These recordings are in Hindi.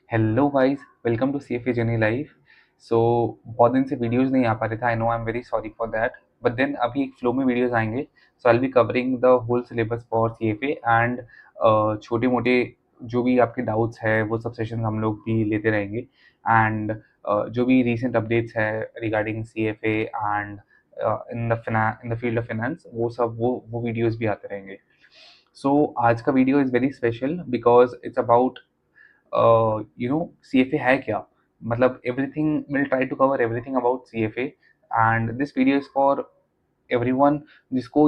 Hello guys, welcome to CFA journey life. So बहुत दिन से वीडियोस नहीं आ पा रहे थे। I know I am very sorry for that, but then अभी एक फ्लो में वीडियोस आएंगे। So I will be covering the whole syllabus for CFA and छोटे मोटे जो भी आपके डाउट्स है वो सब सेशन हम लोग भी लेते रहेंगे। एंड जो भी रिसेंट अपडेट्स है regarding CFA and in the field of finance वो सब वो वीडियोस भी आते रहेंगे। सो आज का video is very special because it's about CFA है क्या? मतलब everything will try to cover everything about CFA and this video is for everyone जिसको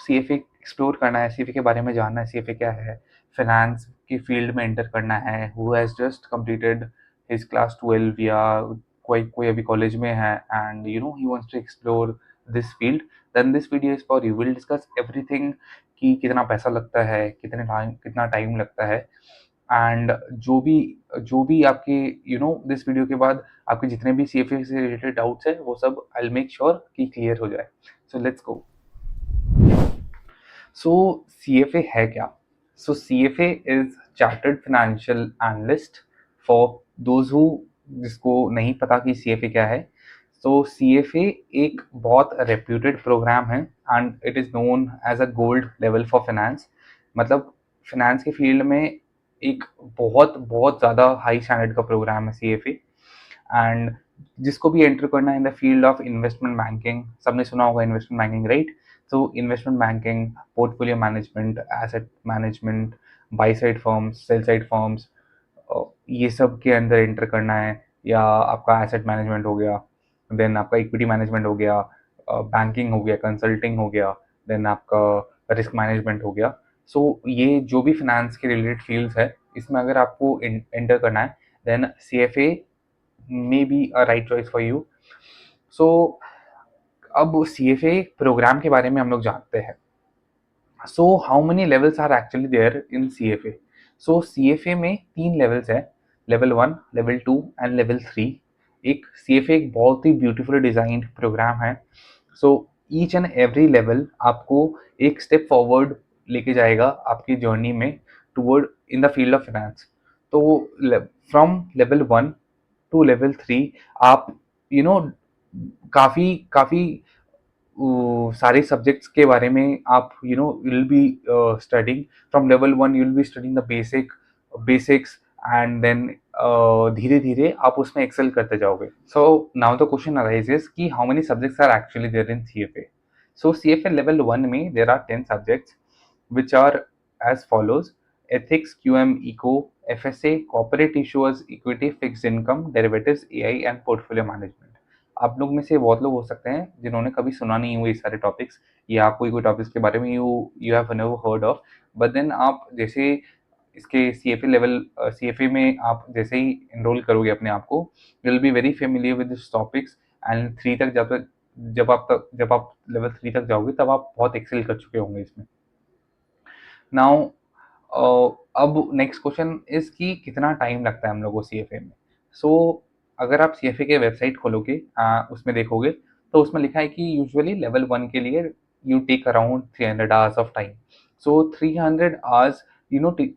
CFA एक्सप्लोर करना है, CFA के बारे में जानना है, CFA क्या है, फाइनेंस की फील्ड में एंटर करना है, who has just completed his class 12 या कोई कोई अभी कॉलेज में है and he wants to explore this field, then this video is for you. Will discuss everything कि कितना पैसा लगता है, कितना टाइम लगता है एंड जो भी आपके दिस वीडियो के बाद आपके जितने भी सीएफए से रिलेटेड डाउट्स है वो सब आई विल मेक श्योर कि क्लियर हो जाए। So let's go. So CFA है क्या? So CFA is chartered financial analyst. For those who जिसको नहीं पता कि सीएफए क्या है, तो सीएफए एक बहुत रेप्यूटेड प्रोग्राम है and it is known as a gold level for finance. मतलब फाइनेंस के फील्ड में एक बहुत बहुत ज़्यादा हाई स्टैंडर्ड का प्रोग्राम है सीएफए। एंड जिसको भी एंटर करना है in the field of investment banking, सबने सुना होगा इन्वेस्टमेंट बैंकिंग, राइट? तो investment banking, portfolio management, asset management, buy side firms, sell side firms, ये सब के अंदर एंटर करना है, या आपका एसेट मैनेजमेंट हो गया, देन आपका इक्विटी मैनेजमेंट हो गया, बैंकिंग हो गया, कंसल्टिंग हो गया, देन आपका रिस्क मैनेजमेंट हो गया। सो ये जो भी फाइनेंस के रिलेटेड फील्ड्स है, इसमें अगर आपको एंटर करना है, then CFA may be a right choice for you. So अब सीएफए प्रोग्राम के बारे में हम लोग जानते हैं। So how many levels are actually there in CFA? So CFA में 3 लेवल्स है, लेवल 1, लेवल 2 एंड लेवल 3। एक सीएफए एक बहुत ही ब्यूटीफुल डिजाइंड प्रोग्राम है। So each and every level आपको एक स्टेप फॉरवर्ड लेके जाएगा आपकी जर्नी में toward in the field of finance. तो फ्रॉम लेवल 1 टू लेवल 3 आप यू नो काफ़ी काफ़ी सारे सब्जेक्ट्स के बारे में आप will be studying. From level 1 you will be studying the basics and then धीरे धीरे आप उसमें एक्सेल करते जाओगे। So now the question arises कि how many subjects are actually there in CFA? So CFA level 1 में there are 10 subjects which are as follows: ethics, QM, eco, FSA, corporate issuers, equity, fixed income, derivatives, AI and portfolio management। आप लोग में से बहुत लोग हो सकते हैं जिन्होंने कभी सुना नहीं हुए ये सारे टॉपिक्स, या कोई टॉपिक्स के बारे में you you have never heard of. But then आप जैसे इसके सीएफए में आप जैसे ही इनरोल करोगे अपने आप को, you will be very familiar with this topics and 3 तक जब आप लेवल 3 तक जाओगे तब आप बहुत एक्सेल कर चुके होंगे इसमें। नाउ अब नेक्स्ट क्वेश्चन इज कि कितना टाइम लगता है हम लोगों को सीएफए में। सो अगर आप सीएफए के वेबसाइट खोलोगे, उसमें देखोगे तो उसमें लिखा है कि यूजुअली लेवल 1 के लिए you take around 300 hours of time. So 300 hours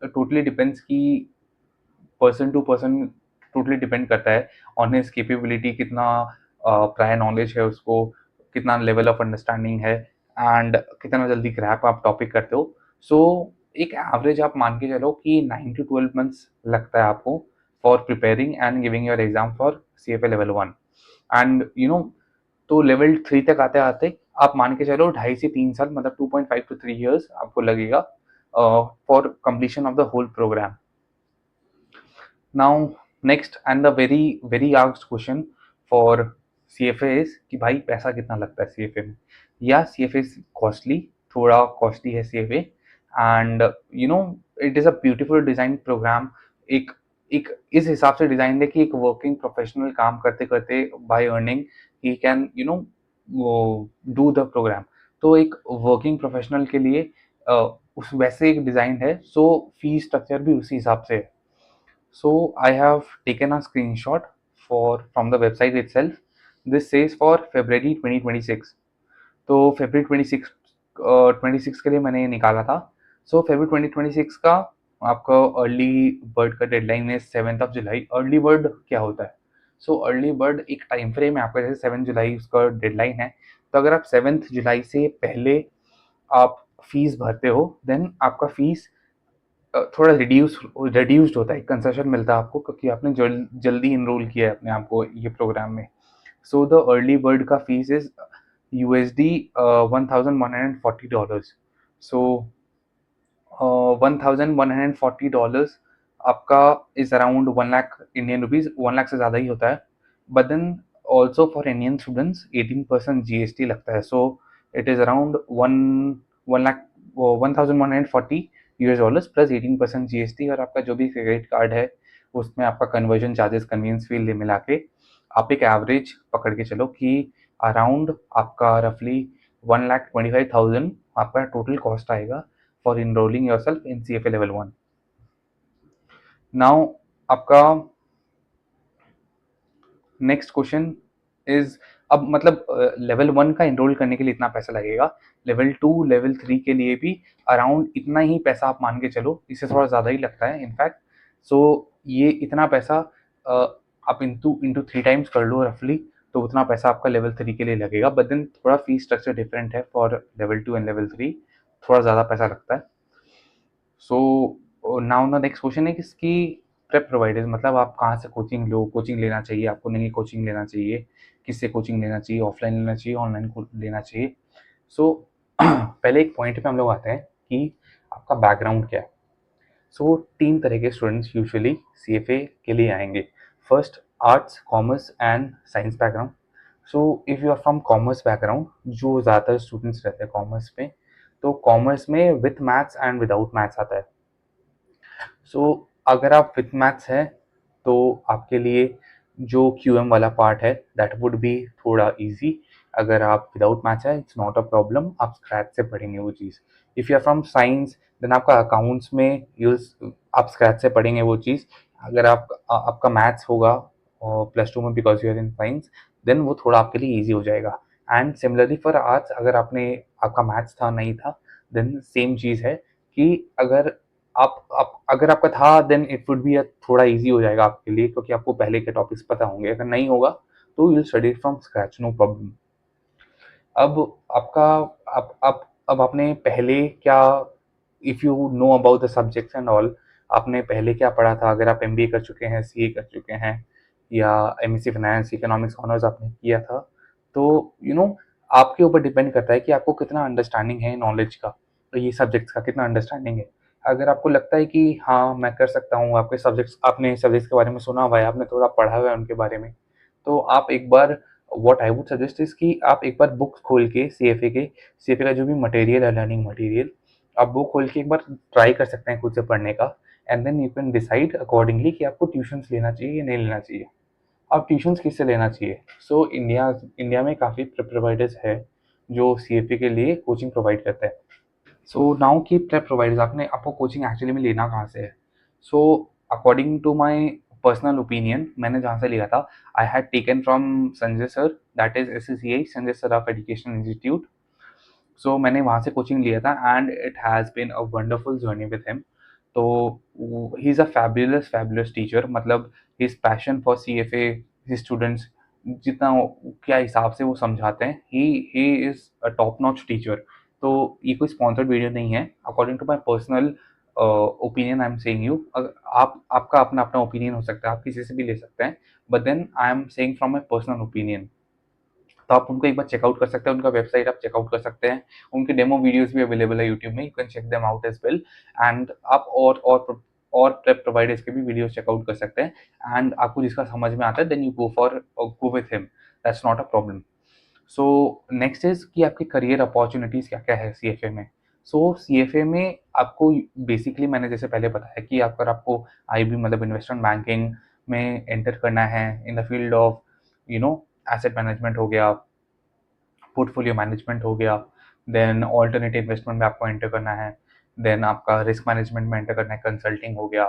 totally depends कि person to person totally depend करता है ऑन हिज कैपेबिलिटी, कितना प्रायर नॉलेज है उसको, कितना लेवल ऑफ अंडरस्टैंडिंग है एंड कितना जल्दी ग्रैप आप टॉपिक करते हो। सो एक एवरेज आप मान के चलो कि 9 to 12 months लगता है आपको for preparing and giving your exam for CFA level 1 and तो लेवल 3 तक आते आते आप मान के चलो 2.5 से 3 साल, मतलब 2.5 to 3 years आपको लगेगा for completion of the whole program. Now next and the very very asked question for CFA is कि भाई पैसा कितना लगता है सीएफए में? या सीएफए कॉस्टली, थोड़ा कॉस्टली है CFA and it is a beautiful design program. एक एक इस हिसाब से डिजाइन है कि एक वर्किंग प्रोफेशनल काम करते करते by earning he can do the program. तो एक वर्किंग प्रोफेशनल के लिए उस वैसे एक डिजाइन है, सो फीस स्ट्रक्चर भी उसी हिसाब से है। So I have taken a screenshot for from the website itself. This says for February 2026. तो February 26 के लिए मैंने ये निकाला था। सो February 2026 का आपका अर्ली बर्ड का डेडलाइन है 7th of July. Early bird क्या होता है? सो अर्ली बर्ड एक टाइम फ्रेम है आपका, जैसे 7 जुलाई उसका डेडलाइन है, तो अगर आप 7 जुलाई से पहले आप फीस भरते हो देन आपका फीस थोड़ा रिड्यूस्ड होता है, कंसेशन मिलता है आपको, क्योंकि आपने जल्दी इनरोल किया है अपने आप को ये प्रोग्राम में। सो द अर्ली बर्ड का फीस इज USD $1,140। सो $1,140 आपका is around 1 lakh Indian rupees, 1 lakh से ज़्यादा ही होता है। But then also for Indian students 18% GST लगता है। So it is around one lakh 1,140 US dollars plus 18% GST, और आपका जो भी क्रेडिट कार्ड है उसमें आपका कन्वर्जन चार्जेस, कन्वीनियंस फी मिला के आप एक एवरेज पकड़ के चलो कि अराउंड आपका रफली 1,25,000 आपका टोटल कॉस्ट आएगा for enrolling yourself in CFA level 1. Now आपका नेक्स्ट क्वेश्चन इज, अब मतलब लेवल 1 का इनरोल करने के लिए इतना पैसा लगेगा, लेवल 2 लेवल 3 के लिए भी अराउंड इतना ही पैसा आप मान के चलो, इससे थोड़ा ज़्यादा ही लगता है इनफैक्ट। सो ये इतना पैसा आप इंटू इंटू 3 टाइम्स कर लो रफली, तो उतना पैसा आपका लेवल 3 के लिए लगेगा। बट देन थोड़ा फीस स्ट्रक्चर डिफरेंट है फॉर लेवल 2 एंड लेवल 3, थोड़ा ज़्यादा पैसा लगता है। सो नाउ द नेक्स्ट क्वेश्चन है कि इसकी प्रेप प्रोवाइडर्स, मतलब आप कहाँ से कोचिंग लो, कोचिंग लेना चाहिए आपको, नहीं कोचिंग लेना चाहिए, किससे कोचिंग लेना चाहिए, ऑफलाइन लेना चाहिए, ऑनलाइन लेना चाहिए। सो पहले एक पॉइंट पे हम लोग आते हैं कि आपका बैकग्राउंड क्या है। सो 3 तरह के स्टूडेंट्स यूजुअली CFA के लिए आएंगे। First, arts, commerce and science background. So if you are from commerce background, जो ज़्यादातर स्टूडेंट्स रहते हैं कॉमर्स में, तो कॉमर्स में with maths and without maths आता है। सो अगर आप विथ मैथ्स हैं तो आपके लिए जो QM वाला पार्ट है दैट वुड बी थोड़ा इजी। अगर आप विदाउट मैथ्स है इट्स नॉट अ प्रॉब्लम, आप स्क्रैच से पढ़ेंगे वो चीज़। If you are from science then आपका अकाउंट्स में आप स्क्रैच से पढ़ेंगे वो चीज़। अगर आपका मैथ्स होगा +2 में because you are in science, then वो थोड़ा आपके लिए ईजी हो जाएगा। एंड सिमिलरली फॉर आर्ट्स, अगर आपका मैथ्स था नहीं था देन सेम चीज़ है कि अगर आप अगर आपका था देन इट वुड बी थोड़ा इजी हो जाएगा आपके लिए, क्योंकि आपको पहले के टॉपिक्स पता होंगे। अगर नहीं होगा तो you study from scratch, no problem. अब आपका अब आपने पहले क्या, if you know about the subjects and all, आपने पहले क्या पढ़ा था? अगर आप MBA कर चुके हैं, CA कर चुके हैं, या MSc फाइनेंस, इकोनॉमिक्स ऑनर्स आपने किया था, तो आपके ऊपर डिपेंड करता है कि आपको कितना अंडरस्टैंडिंग है नॉलेज का, तो ये सब्जेक्ट्स का कितना अंडरस्टैंडिंग है। अगर आपको लगता है कि हाँ मैं कर सकता हूँ, आपने सब्जेक्ट्स के बारे में सुना हुआ है, आपने थोड़ा पढ़ा हुआ है उनके बारे में, तो आप एक बार, what I would suggest is कि आप एक बार बुक्स खोल के CFA का जो भी मटेरियल है, लर्निंग मटेरियल, आप वो खोल के एक बार ट्राई कर सकते हैं खुद से पढ़ने का। And then you can decide accordingly कि आपको ट्यूशन्स लेना चाहिए या नहीं लेना चाहिए। आप ट्यूशन्स किससे लेना चाहिए? सो इंडिया में काफ़ी प्रोवाइडर्स है जो CFA के लिए कोचिंग प्रोवाइड करते हैं। So now key prep providers, आपको कोचिंग एक्चुअली में लेना कहाँ से है? So according to my personal opinion, मैंने जहाँ से लिया था, I had taken from Sanjay sir, that is SSEI, Sanjay sir of education institute. So मैंने वहाँ से कोचिंग लिया था and it has been a wonderful journey with him. तो he is a fabulous teacher, मतलब his passion for CFA, his students, जितना क्या हिसाब से वो समझाते हैं, he is a top notch teacher. तो ये कोई स्पॉन्सर्ड वीडियो नहीं है, according to my personal opinion I am saying you. आपका अपना अपना ओपिनियन हो सकता है, आप किसी से भी ले सकते हैं, but then I am saying from my personal opinion. तो आप उनको एक बार चेकआउट कर सकते हैं, उनका वेबसाइट आप चेकआउट कर सकते हैं, उनके डेमो वीडियोस भी अवेलेबल है यूट्यूब में, you can check them out as well. And आप और प्रेप प्रोवाइडर्स के भी वीडियोस चेकआउट कर सकते हैं, एंड आपको जिसका समझ में आता है then you go with him, that's not a problem. So next is कि आपकी करियर अपॉर्चुनिटीज़ क्या क्या है CFA में। सो CFA में आपको बेसिकली, मैंने जैसे पहले बताया कि अगर आपको IB मतलब इन्वेस्टमेंट बैंकिंग में एंटर करना है in the field of asset management हो गया, पोर्टफोलियो मैनेजमेंट हो गया, देन ऑल्टरनेटिव इन्वेस्टमेंट में आपको एंटर करना है, देन आपका रिस्क मैनेजमेंट में एंटर करना है, कंसल्टिंग हो गया,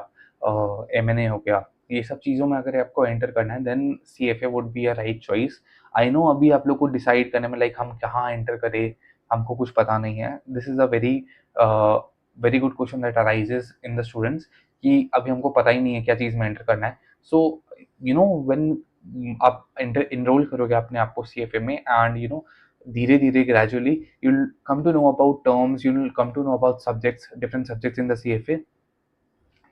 M&A हो गया, ये सब चीज़ों में अगर आपको एंटर करना है then CFA would be a right choice. I know अभी आप लोग को डिसाइड करने में लाइक हम कहाँ एंटर करें, हमको कुछ पता नहीं है। This is a very very good question that arises in the students कि अभी हमको पता ही नहीं है क्या चीज़ में एंटर करना है। सो यू नो व्हेन आप एनरोल करोगे अपने आप को सीएफए में, एंड यू नो धीरे धीरे gradually you will come to know about terms, you will come to know about subjects, different subjects in the CFA.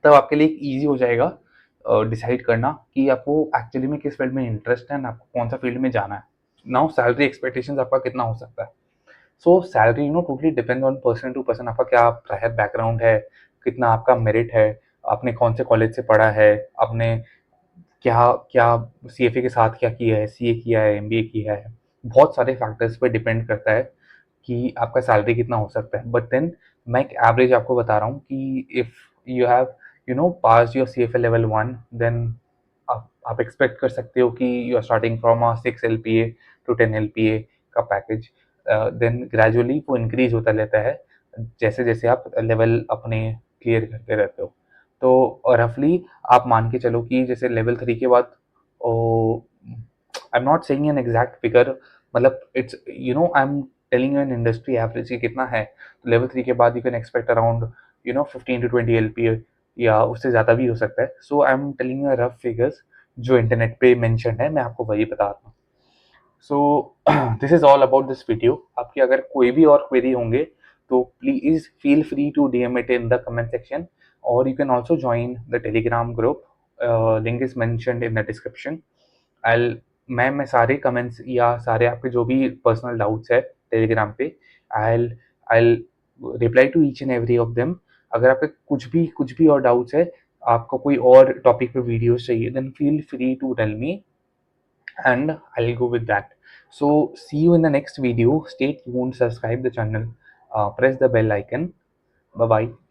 तब आपके लिए एक ईजी हो जाएगा डिसाइड करना कि आपको एक्चुअली में किस फील्ड में इंटरेस्ट है एंड आपको कौन सा फील्ड में जाना है। नाउ सैलरी एक्सपेक्टेशंस आपका कितना हो सकता है? So salary you know totally depend on person to person, आपका क्या प्रायर बैकग्राउंड है, कितना आपका मेरिट है, आपने कौन से कॉलेज से पढ़ा है, आपने क्या क्या सीएफए के साथ क्या किया है, सीए किया है, एमबीए किया है। बहुत सारे फैक्टर्स पे डिपेंड करता है कि आपका सैलरी कितना हो सकता है। बट देन मैं एक एवरेज आपको बता रहा हूँ कि if you have you know pass your CFA level 1, then आप एक्सपेक्ट कर सकते हो कि you are starting from a 6 LPA to 10 LPA का पैकेज। देन ग्रेजुअली वो इंक्रीज होता रहता है जैसे जैसे आप लेवल अपने क्लियर करते रहते हो। तो रफली आप मान के चलो कि जैसे लेवल 3 के बाद I am not saying an exact figure, मतलब it's you know I am telling you an industry average कि कितना है। तो लेवल 3 के बाद you can expect around you know 15 to 20 LPA, या उससे ज़्यादा भी हो सकता है। So I am telling you rough figures जो इंटरनेट पे मेंशन है, मैं आपको वही बता रहा हूँ। So this is all about this video. आपकी अगर कोई भी और क्वेरी होंगे तो please feel free to DM it in the comment section, और you can also join the telegram group. Link is mentioned in the description. I'll मैं सारे कमेंट्स या सारे आपके जो भी पर्सनल डाउट्स है टेलीग्राम पे, I'll reply to each and every of them. अगर आपके कुछ भी और डाउट्स है, आपको कोई और टॉपिक पे वीडियोस चाहिए, then feel free to tell me and I'll go with that. So see you in the next video. Stay tuned, subscribe the channel, press the bell icon. Bye bye.